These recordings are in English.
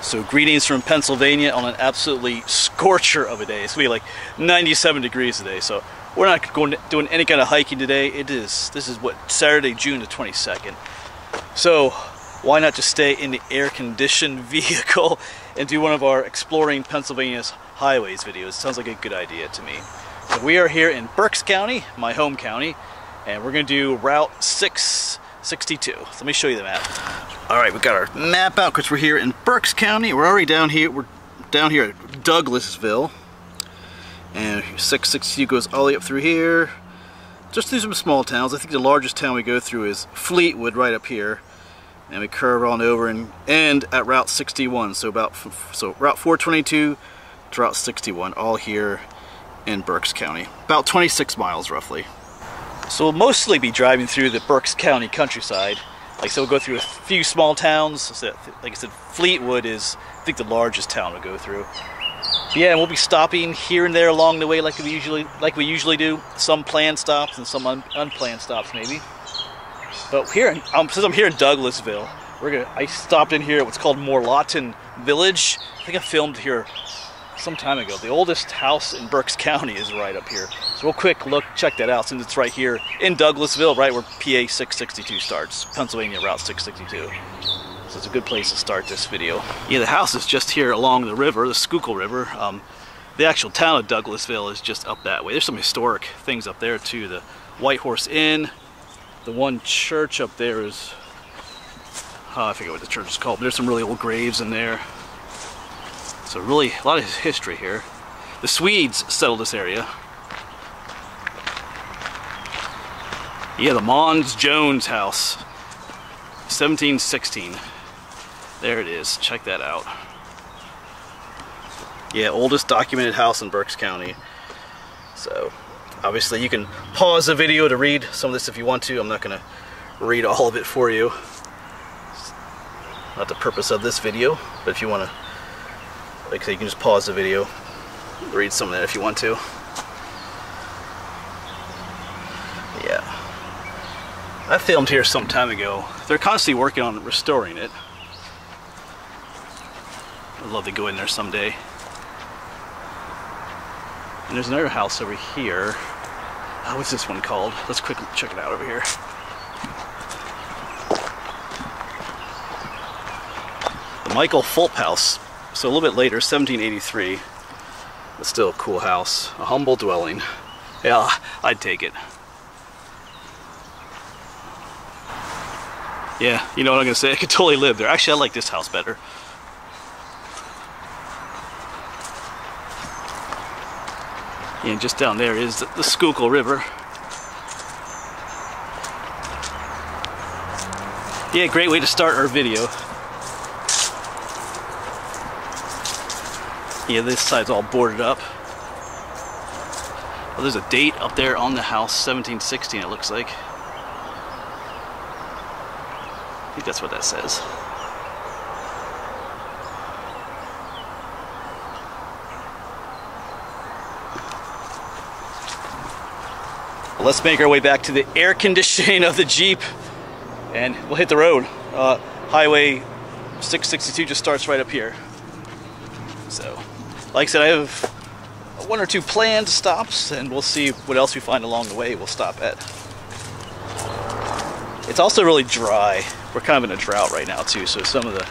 So greetings from Pennsylvania on an absolutely scorcher of a day. It's gonna be like 97 degrees today, so we're not doing any kind of hiking today. This is what, Saturday, June the 22nd. So why not just stay in the air-conditioned vehicle and do one of our exploring Pennsylvania's highways videos? Sounds like a good idea to me. So we are here in Berks County, my home county, and we're gonna do Route 662. So let me show you the map. All right, we got our map out because we're here in Berks County. We're already down here. We're down here at Douglasville, and 662 goes all the way up through here, just through some small towns. I think the largest town we go through is Fleetwood, right up here, and we curve on over and end at Route 61. So Route 422 to Route 61, all here in Berks County, about 26 miles roughly. So we'll mostly be driving through the Berks County countryside. So we'll go through a few small towns. So, like I said, Fleetwood is, I think, the largest town we'll go through. But yeah, and we'll be stopping here and there along the way, like we usually do. Some planned stops and some unplanned stops, maybe. But here, since I'm here in Douglasville, I stopped in here at what's called Morlotton Village. I think I filmed here some time ago. The oldest house in Berks County is right up here. So real quick look, check that out, since it's right here in Douglasville, right where PA 662 starts, Pennsylvania Route 662. So it's a good place to start this video. Yeah, the house is just here along the river, the Schuylkill River. The actual town of Douglasville is just up that way. There's some historic things up there too. The White Horse Inn, the one church up there is, I forget what the church is called, but there's some really old graves in there. So really, a lot of history here. The Swedes settled this area. Yeah, the Mons Jones house, 1716. There it is, check that out. Yeah, oldest documented house in Berks County. So, obviously you can pause the video to read some of this if you want to. I'm not gonna read all of it for you. Not the purpose of this video, but if you wanna, like I say, you can just pause the video, read some of that if you want to. Yeah. I filmed here some time ago. They're constantly working on restoring it. I'd love to go in there someday. And there's another house over here. What's this one called? Let's quickly check it out over here. The Michael Fulp House. So a little bit later, 1783, but still a cool house. A humble dwelling. Yeah, I'd take it. Yeah, you know what I'm gonna say? I could totally live there. Actually, I like this house better. Yeah, and just down there is the Schuylkill River. Yeah, great way to start our video. Yeah, this side's all boarded up. Oh, there's a date up there on the house, 1716 it looks like. I think that's what that says. Well, let's make our way back to the air conditioning of the Jeep and we'll hit the road. Highway 662 just starts right up here. So, like I said, I have one or two planned stops, and we'll see what else we find along the way we'll stop at. It's also really dry. We're kind of in a drought right now too, so some of the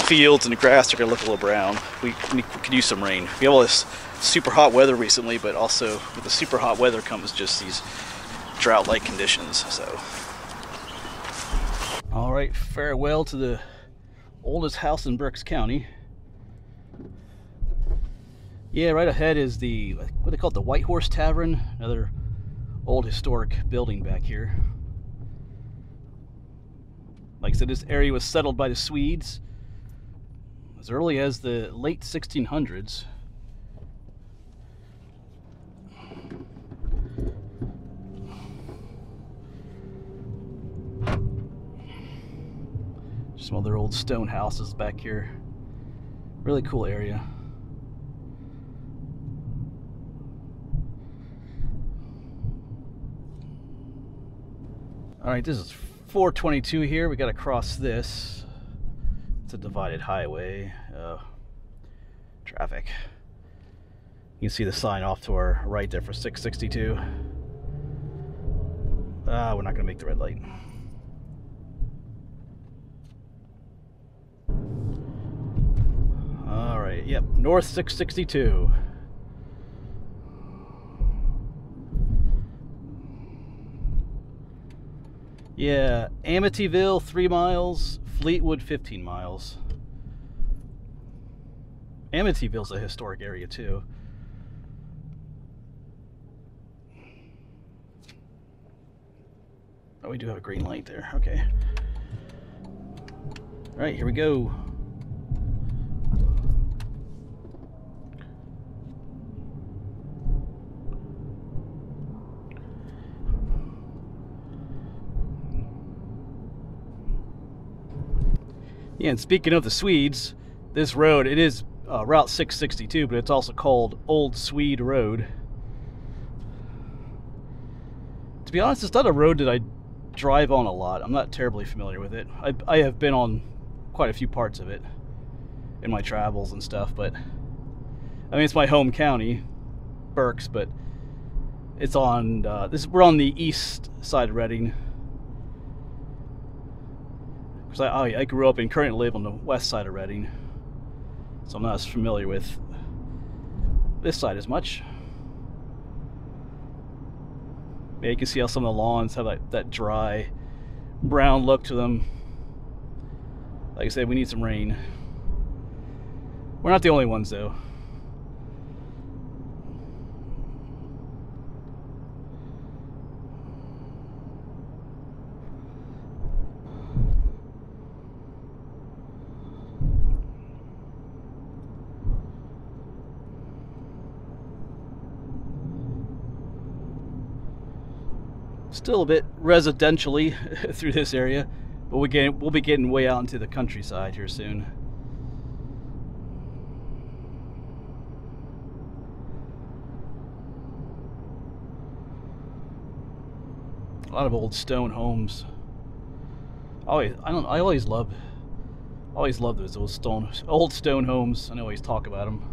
fields and the grass are going to look a little brown. We could use some rain. We have all this super hot weather recently, but also with the super hot weather comes just these drought-like conditions. So, all right, farewell to the oldest house in Berks County. Yeah, right ahead is the, what they call it, the White Horse Tavern, another old historic building back here. Like I said, this area was settled by the Swedes as early as the late 1600s. Some other old stone houses back here. Really cool area. All right, this is 422 here. We got to cross this. It's a divided highway. Traffic. You can see the sign off to our right there for 662. We're not going to make the red light. Alright, yep, north 662. Yeah, Amityville 3 miles, Fleetwood 15 miles. Amityville's a historic area too. Oh, we do have a green light there. Okay. All right, here we go. Yeah, and speaking of the Swedes, this road, it is Route 662, but it's also called Old Swede Road. To be honest, it's not a road that I drive on a lot. I'm not terribly familiar with it. I have been on quite a few parts of it in my travels and stuff, but I mean, it's my home county, Berks, but it's on we're on the east side of Reading, because I grew up and currently live on the west side of Reading, so I'm not as familiar with this side as much. Yeah, you can see how some of the lawns have that dry brown look to them. Like I said, we need some rain. We're not the only ones though. Still a bit residentially through this area, but we'll be getting way out into the countryside here soon. A lot of old stone homes. I always love those old stone homes. I always talk about them.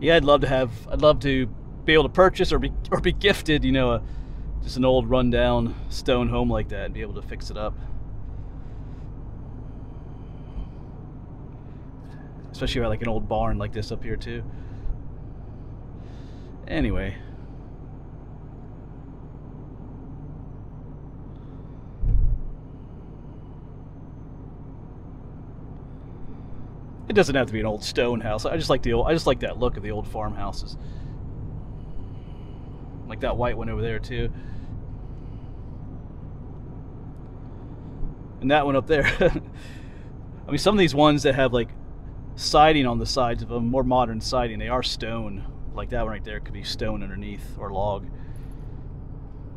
Yeah, I'd love to be able to purchase or be gifted, you know, just an old rundown stone home like that and be able to fix it up. Especially like an old barn like this up here too. Anyway. It doesn't have to be an old stone house. I just like that look of the old farmhouses. Like that white one over there too. And that one up there. I mean, some of these ones that have like siding on the sides of them, more modern siding, they are stone. Like that one right there could be stone underneath, or log,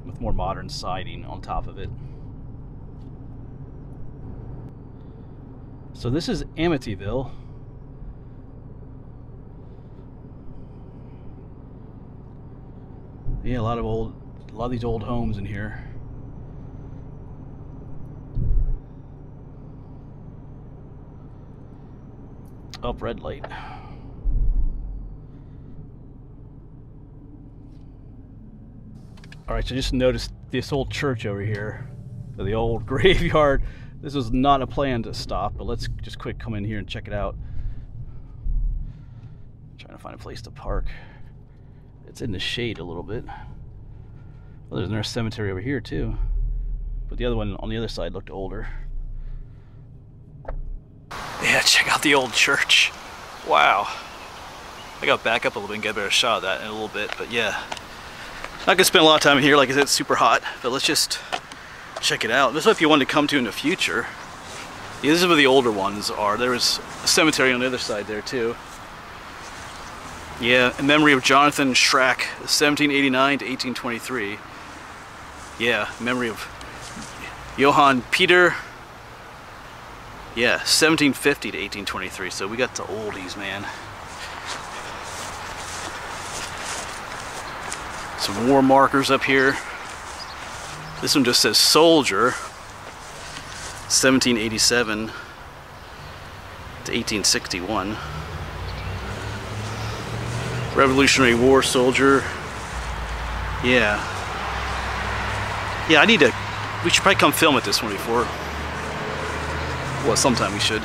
with more modern siding on top of it. So this is Amityville. Yeah, a lot of these old homes in here. Up, red light. Alright, so just noticed this old church over here, the old graveyard. This was not a plan to stop, but let's just quick come in here and check it out. Trying to find a place to park. It's in the shade a little bit. Well, there's another cemetery over here too, but the other one on the other side looked older. Yeah, check out the old church. Wow. I gotta back up a little bit and get a better shot of that in a little bit, but yeah. Not gonna spend a lot of time in here, like I said, it's super hot, but let's just check it out. This is what you want to come to in the future. Yeah, this is where the older ones are. There was a cemetery on the other side there too. Yeah, in memory of Jonathan Schrack, 1789 to 1823. Yeah, in memory of Johann Peter. Yeah, 1750 to 1823. So we got the oldies, man. Some war markers up here. This one just says soldier, 1787 to 1861. Revolutionary War soldier. Yeah. Yeah, we should probably come film at this one before. Well, sometime we should.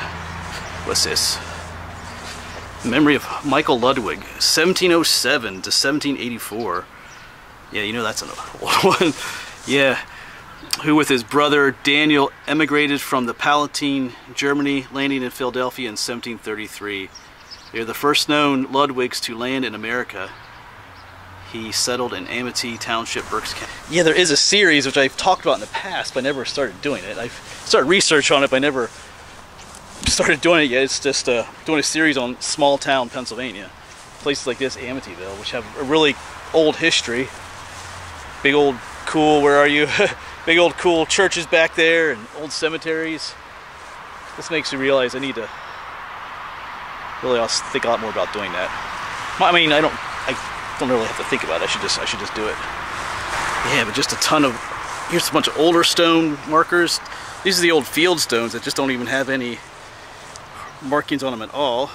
What's this? Memory of Michael Ludwig, 1707 to 1784. Yeah, you know that's an old one. Yeah. Who with his brother Daniel emigrated from the Palatine, Germany, landing in Philadelphia in 1733. They're the first known Ludwigs to land in America. He settled in Amity Township, Berks County. Yeah, there is a series which I've talked about in the past, but I never started doing it. I've started research on it, but I never started doing it yet. It's just doing a series on small town Pennsylvania. Places like this, Amityville, which have a really old history. Big old cool, where are you? Big old cool churches back there and old cemeteries. This makes me realize I need to really think a lot more about doing that. I mean, I don't really have to think about it. I should just do it. Yeah, but just a ton of, here's a bunch of older stone markers. These are the old field stones that just don't even have any markings on them at all.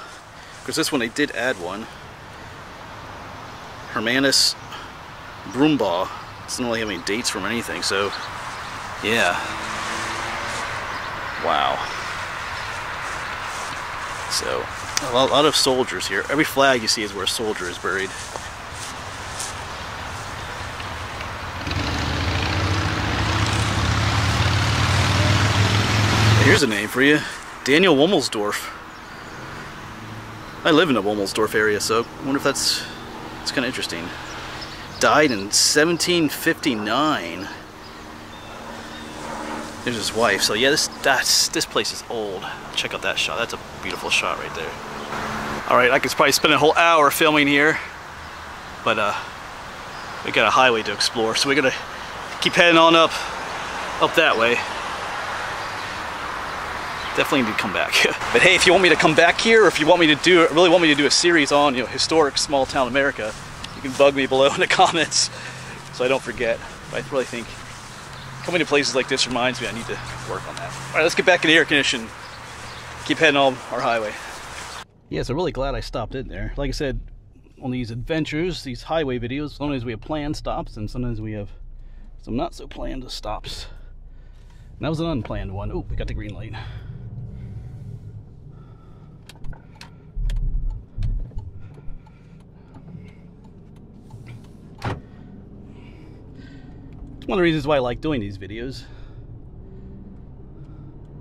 Because this one they did add one. Hermanus Brumbaugh. It doesn't really have any dates from anything, so yeah. Wow. So a lot of soldiers here. Every flag you see is where a soldier is buried. Here's a name for you. Daniel Womelsdorf. I live in the Womelsdorf area, so I wonder if it's kind of interesting. Died in 1759. There's his wife. So yeah, this place is old. Check out that shot. That's a beautiful shot right there. All right, I could probably spend a whole hour filming here, but we got a highway to explore, so we're gonna keep heading on up that way. Definitely need to come back. But hey, if you want me to come back here, or if you want me to really want me to do a series on, historic small town America, you can bug me below in the comments so I don't forget. But I really think coming to places like this reminds me I need to work on that. All right, let's get back in the air condition. Keep heading on our highway. Yeah, so really glad I stopped in there. Like I said, on these adventures, these highway videos, sometimes we have planned stops and sometimes we have some not so planned stops. And that was an unplanned one. Oh, we got the green light. One of the reasons why I like doing these videos.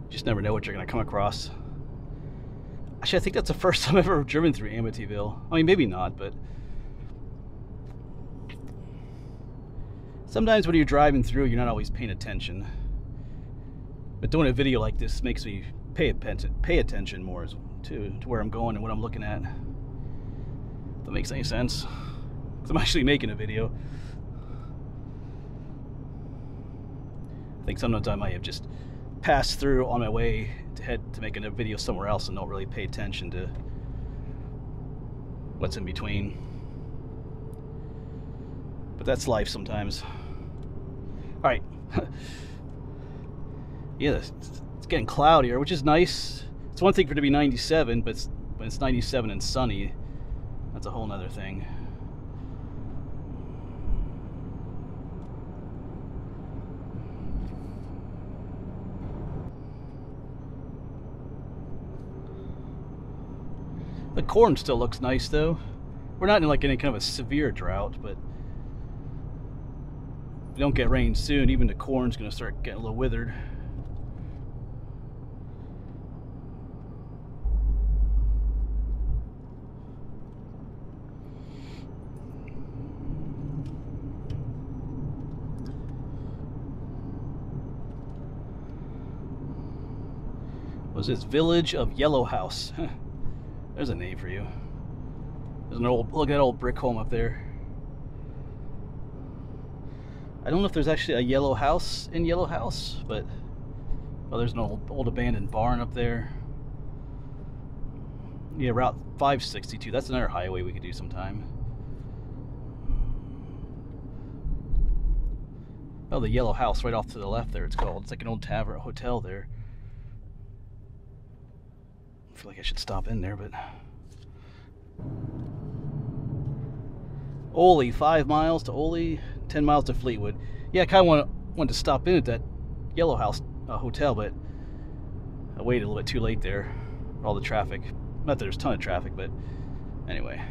You just never know what you're going to come across. Actually, I think that's the first time I've ever driven through Amityville. I mean, maybe not, but sometimes when you're driving through, you're not always paying attention. But doing a video like this makes me pay attention more to where I'm going and what I'm looking at. If that makes any sense. Because I'm actually making a video. I think sometimes I might have just passed through on my way to head to making a video somewhere else and don't really pay attention to what's in between. But that's life sometimes. Alright. Yeah, it's getting cloudier, which is nice. It's one thing for it to be 97, but when it's 97 and sunny, that's a whole nother thing. The corn still looks nice though. We're not in like any kind of a severe drought, but if we don't get rain soon, even the corn's gonna start getting a little withered. Was this Village of Yellow House? There's a name for you. There's an old, look at that old brick home up there. I don't know if there's actually a yellow house in Yellow House, but oh, there's an old abandoned barn up there. Yeah, Route 562. That's another highway we could do sometime. Oh, the yellow house right off to the left there, it's called. It's like an old tavern, hotel there. I feel like I should stop in there, but... Oley, 5 miles to Oley, 10 miles to Fleetwood. Yeah, I kind of wanted to stop in at that yellow house hotel, but I waited a little bit too late there. All the traffic. Not that there's a ton of traffic, but anyway.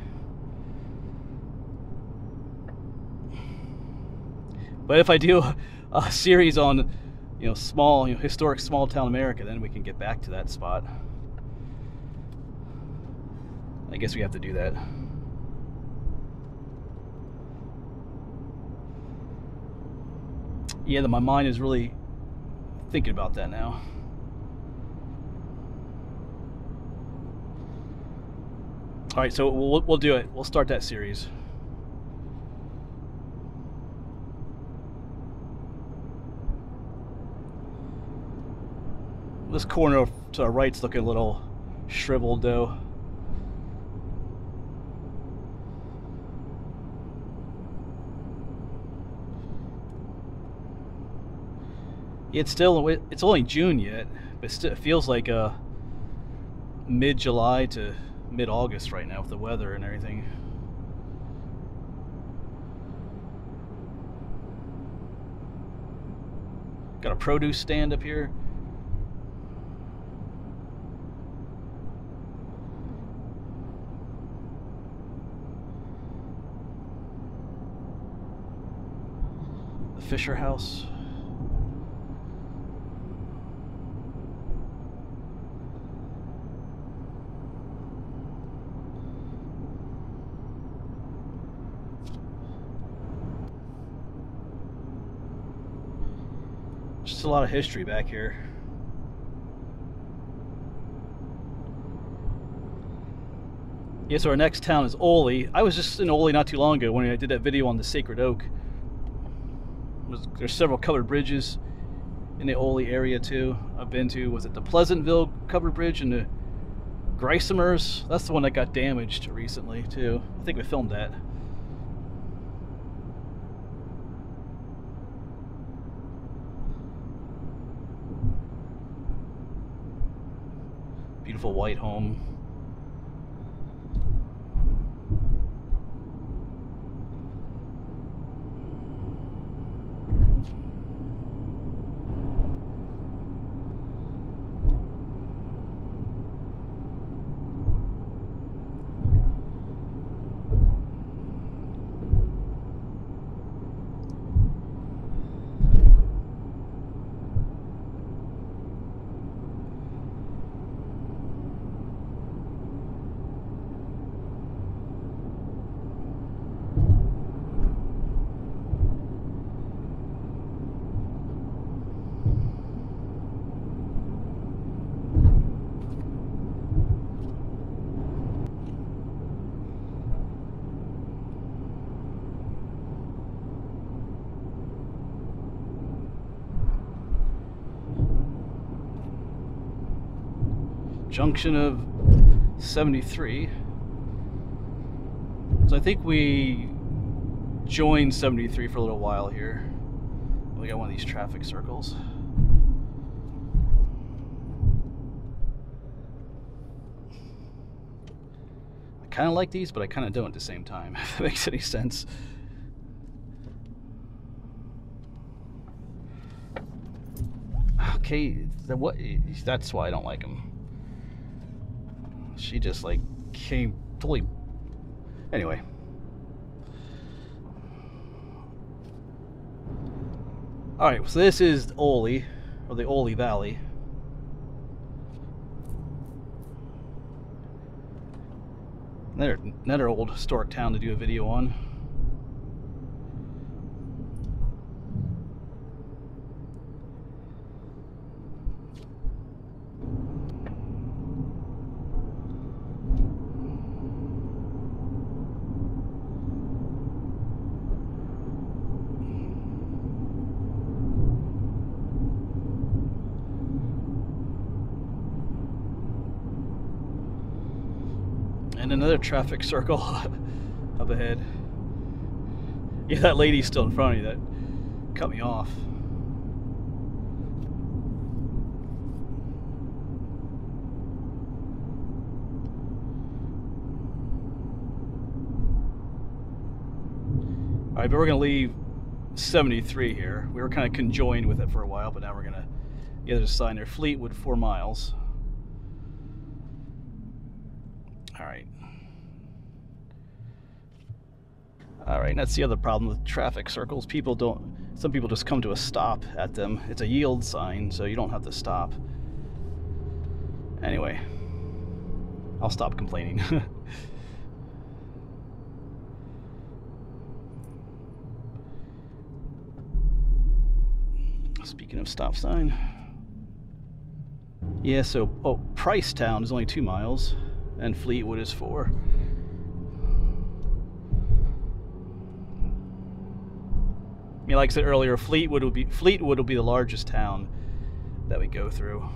But if I do a series on, you know, small, you know, historic small town America, then we can get back to that spot. I guess we have to do that. Yeah, my mind is really thinking about that now. All right, so we'll do it. We'll start that series. This corner to our right's looking a little shriveled, though. It's only June yet, but it feels like mid-July to mid-August right now with the weather and everything. Got a produce stand up here. The Fisher House. Just a lot of history back here. Yeah, so our next town is Oley. I was just in Oley not too long ago when I did that video on the Sacred Oak. There's several covered bridges in the Oley area too. I've been to, was it the Pleasantville covered bridge and the Greisemers? That's the one that got damaged recently too. I think we filmed that. Beautiful white home. Junction of 73. So I think we joined 73 for a little while here. We got one of these traffic circles. I kind of like these, but I kind of don't at the same time, if that makes any sense. Okay, that's why I don't like them. She just like came totally. Anyway. Alright, so this is Oley, or the Oley Valley. Another old historic town to do a video on. And another traffic circle up ahead. Yeah, that lady's still in front of you. cut me off. Alright, but we're going to leave 73 here. We were kind of conjoined with it for a while, but now we're going to the other side there. Fleetwood, 4 miles. Alright. Alright, and that's the other problem with traffic circles. Some people just come to a stop at them. It's a yield sign, so you don't have to stop. Anyway, I'll stop complaining. Speaking of stop sign. Yeah, so, Pricetown is only 2 miles, and Fleetwood is 4. I mean, like I said earlier, Fleetwood will be the largest town that we go through.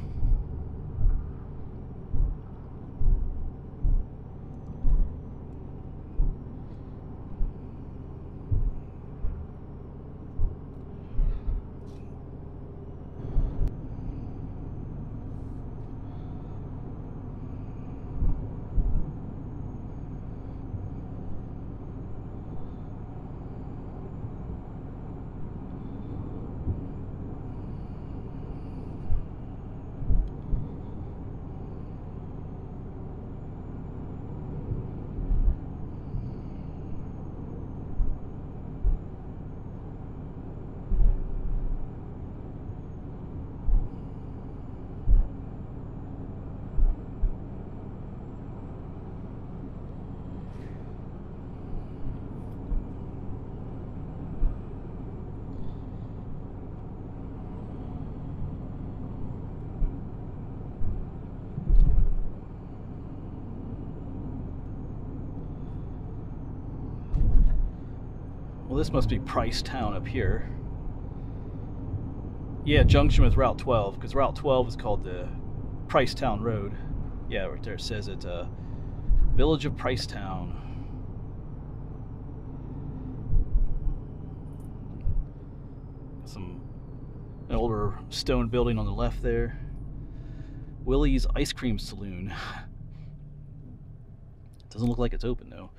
Well, this must be Pricetown up here. Yeah, junction with Route 12, because Route 12 is called the Pricetown Road. Yeah, right there it says it's Village of Pricetown. An older stone building on the left there. Willie's Ice Cream Saloon. Doesn't look like it's open though.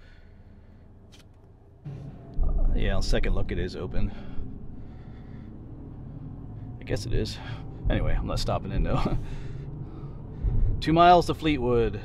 Yeah, on second look it is open. I guess it is. Anyway, I'm not stopping in though. 2 miles to Fleetwood.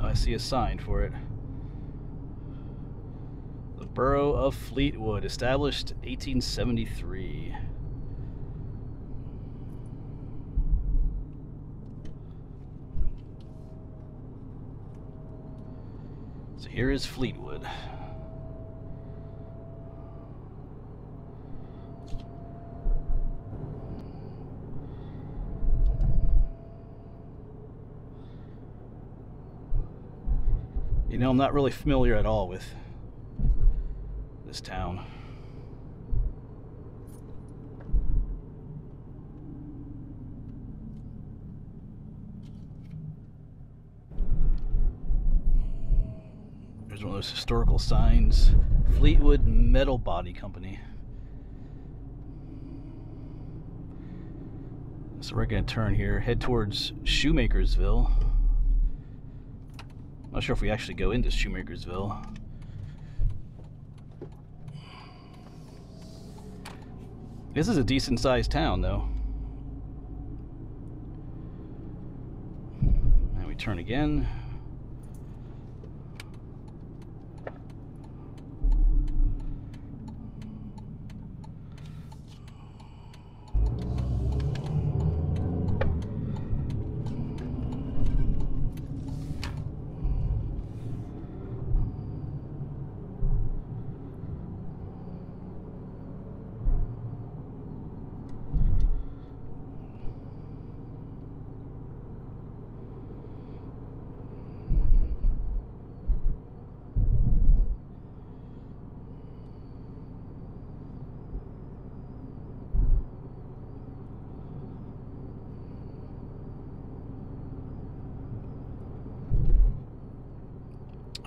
I see a sign for it. The Borough of Fleetwood, established 1873. So here is Fleetwood. You know, I'm not really familiar at all with this town. There's one of those historical signs. Fleetwood Metal Body Company. So we're going to turn here, head towards Shoemakersville. Not sure if we actually go into Shoemakersville. This is a decent sized town though. And we turn again.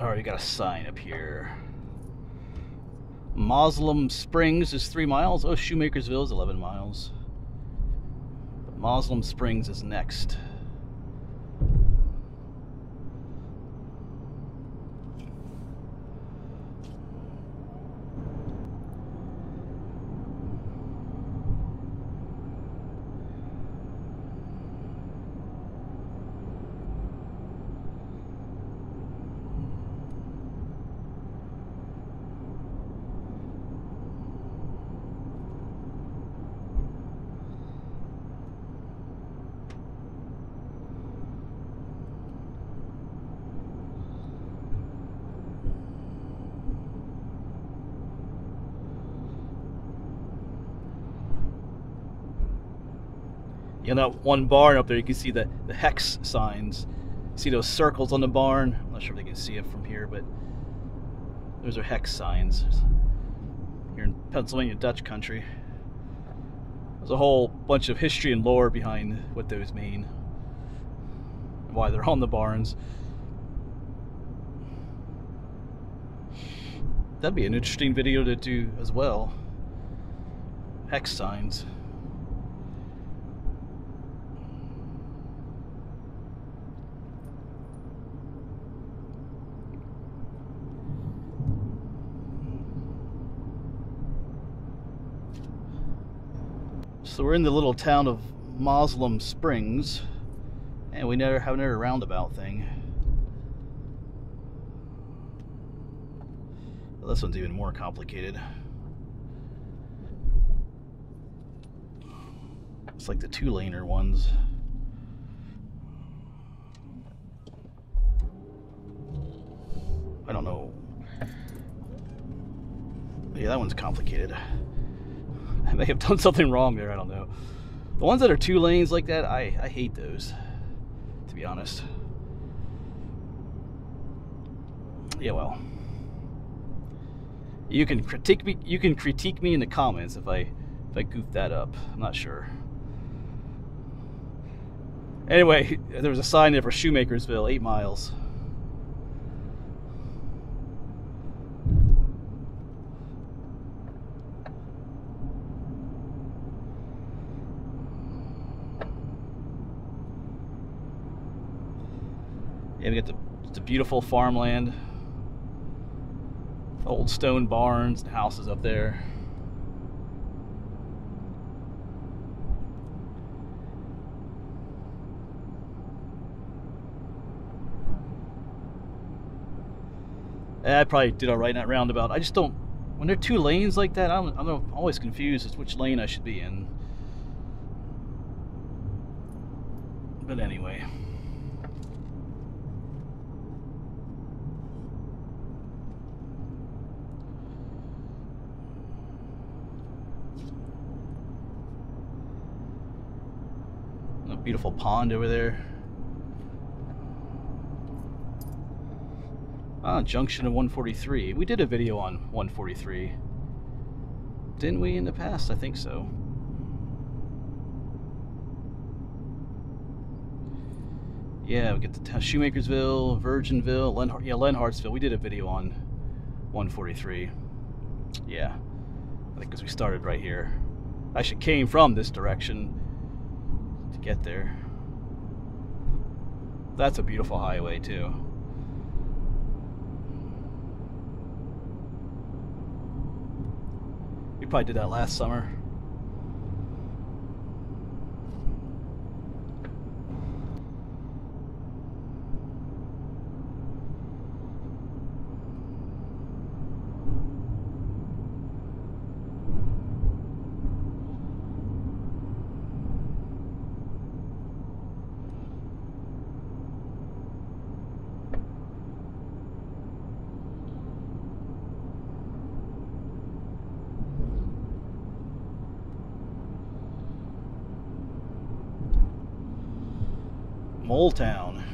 Alright, we got a sign up here. Moslem Springs is 3 miles. Oh, Shoemakersville is 11 miles. But Moslem Springs is next. You know, that one barn up there, you can see the hex signs. See those circles on the barn? I'm not sure if they can see it from here, but those are hex signs. Here in Pennsylvania Dutch country. There's a whole bunch of history and lore behind what those mean. And why they're on the barns. That'd be an interesting video to do as well. Hex signs. So we're in the little town of Moslem Springs, and we never have another roundabout thing. Well, this one's even more complicated. It's like the 2-laner ones. I don't know. Yeah, that one's complicated. I may have done something wrong there, I don't know. The ones that are 2 lanes like that, I hate those, to be honest. Yeah, well. You can critique me in the comments if I goof that up. I'm not sure. Anyway, there was a sign there for Shoemakersville, 8 miles. Yeah, we got the beautiful farmland, old stone barns and houses up there. I probably did all right in that roundabout. I just don't, when they're 2 lanes like that, I'm always confused as to which lane I should be in. But anyway. A beautiful pond over there. Ah, junction of 143. We did a video on 143. Didn't we in the past? I think so. Yeah, we get to Shoemakersville, Virginville, Lenhartsville. We did a video on 143. Yeah, I think because we started right here. Actually came from this direction get there. That's a beautiful highway too. We probably did that last summer. Mole Town.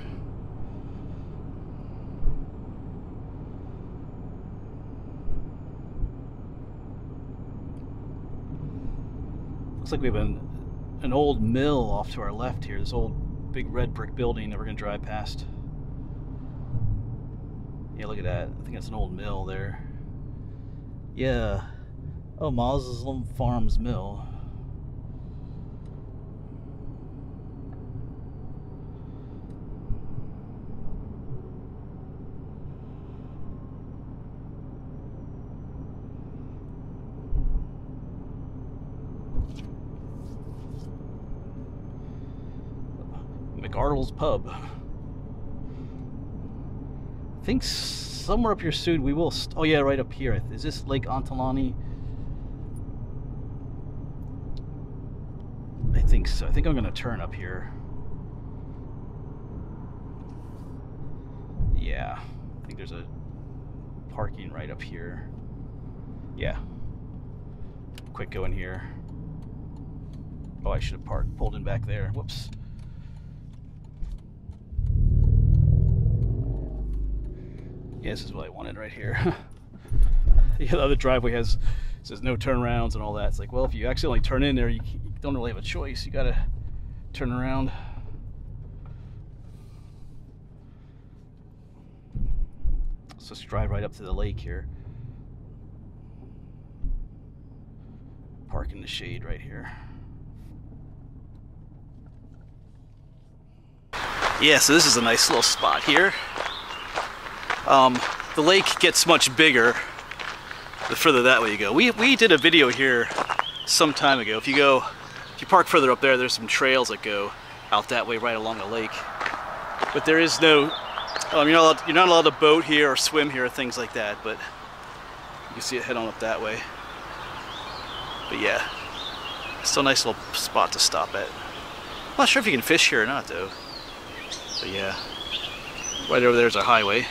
Looks like we have an old mill off to our left here. This old big red brick building that we're gonna drive past. Yeah, look at that. I think that's an old mill there. Yeah. Oh, Muslim Farms Mill. McArdle's Pub. I think somewhere up here soon we will. Oh yeah, right up here. Is this Lake Ontalani? I think so. I think I'm gonna turn up here. Yeah, I think there's a parking right up here. Yeah. Quick go in here. Oh, I should have pulled in back there. Whoops. Yeah, this is what I wanted right here. The other driveway says no turnarounds and all that. It's like, well, if you accidentally turn in there, you don't really have a choice. You gotta turn around. Let's just drive right up to the lake here. Park in the shade right here. Yeah, so this is a nice little spot here. The lake gets much bigger the further that way you go. We did a video here some time ago. If you park further up there, there's some trails that go out that way right along the lake. But there is no, you're not allowed to boat here or swim here or things like that. But you can see it head on up that way. But yeah, still a nice little spot to stop at. I'm not sure if you can fish here or not though. But yeah, right over there's our highway.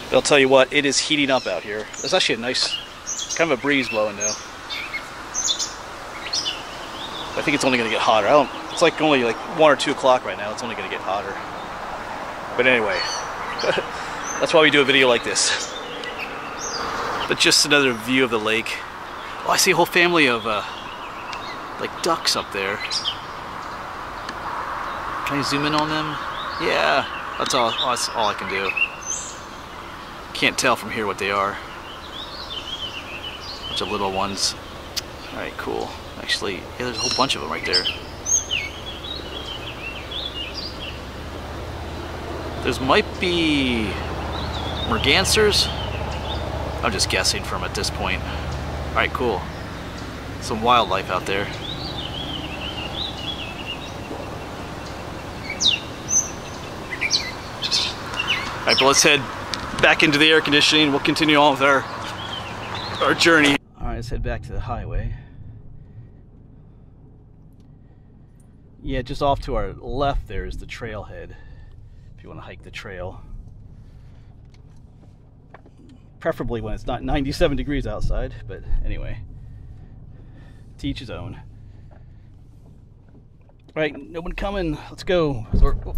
But I'll tell you what, it is heating up out here. There's actually a nice, kind of a breeze blowing now. I think it's only going to get hotter. It's like only like 1 or 2 o'clock right now. It's only going to get hotter. But anyway, that's why we do a video like this. But just another view of the lake. Oh, I see a whole family of like ducks up there. Can I zoom in on them? Yeah, that's all I can do. Can't tell from here what they are. Bunch of little ones. Alright, cool. Actually, yeah, there's a whole bunch of them right there. There's might be mergansers. I'm just guessing from at this point. Alright, cool. Some wildlife out there. Alright, but let's head back into the air conditioning. We'll continue on with our journey. Alright, let's head back to the highway. Yeah, just off to our left there is the trailhead, if you want to hike the trail. Preferably when it's not 97 degrees outside, but anyway, to each his own. Alright, no one coming. Let's go. So we're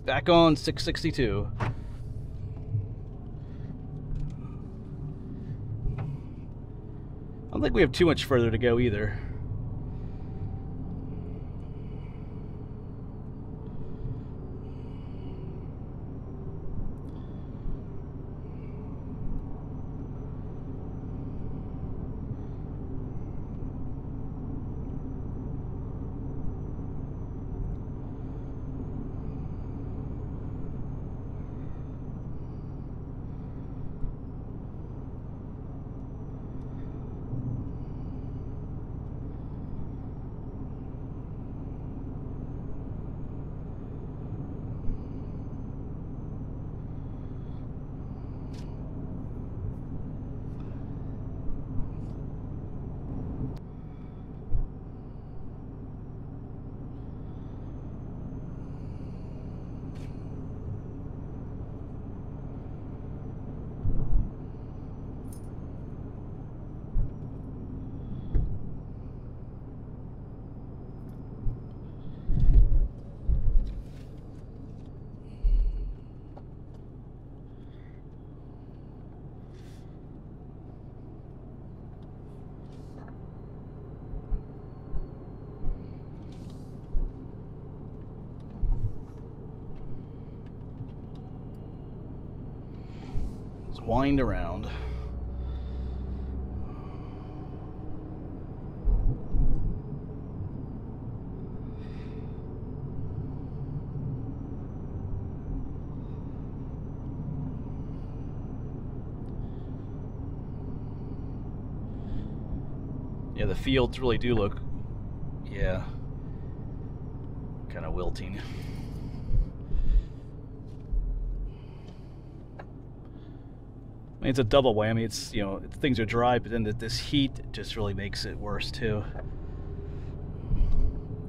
back on 662. I don't think we have too much further to go either. wind around. Yeah, the fields really do look, yeah, kind of wilting. I mean, it's a double whammy. It's, you know, things are dry, but then this heat just really makes it worse too.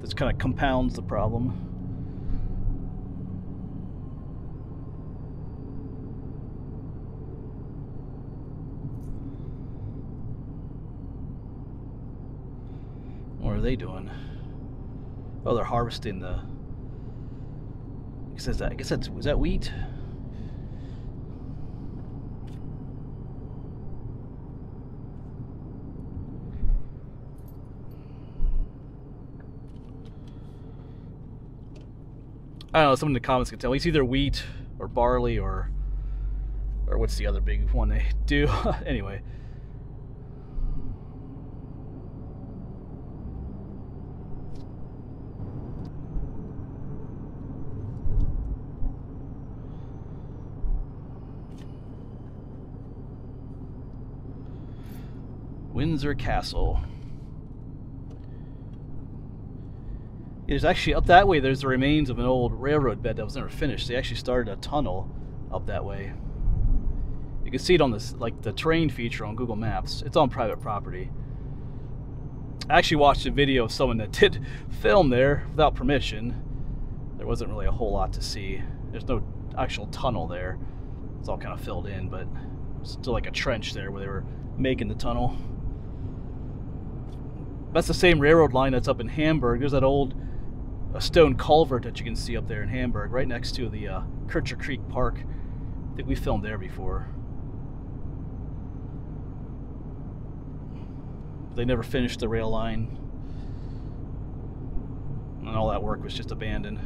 This kind of compounds the problem. What are they doing? Oh, they're harvesting the. I guess that's, was that wheat? I don't know. Someone in the comments can tell me. It's either wheat or barley or what's the other big one they do? Anyway. Windsor Castle. There's actually, up that way, there's the remains of an old railroad bed that was never finished. They actually started a tunnel up that way. You can see it on this, like the terrain feature on Google Maps. It's on private property. I actually watched a video of someone that did film there without permission. There wasn't really a whole lot to see. There's no actual tunnel there. It's all kind of filled in, but still like a trench there where they were making the tunnel. That's the same railroad line that's up in Hamburg. There's that old stone culvert that you can see up there in Hamburg, right next to the Kircher Creek Park. I think we filmed there before. They never finished the rail line, and all that work was just abandoned.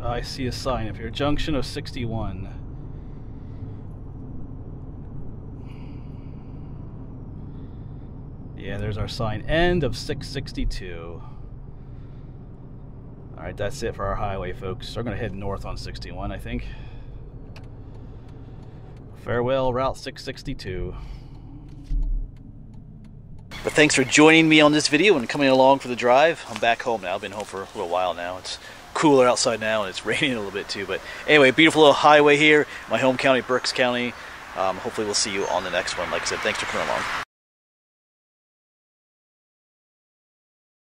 I see a sign up here, junction of 61. Yeah, there's our sign, end of 662. Alright, that's it for our highway, folks. We're going to head north on 61, I think. Farewell, Route 662. But thanks for joining me on this video and coming along for the drive. I'm back home now. I've been home for a little while now. It's cooler outside now, and it's raining a little bit too. But anyway, beautiful little highway here, my home county, Berks County. Hopefully we'll see you on the next one. Like I said, thanks for coming along.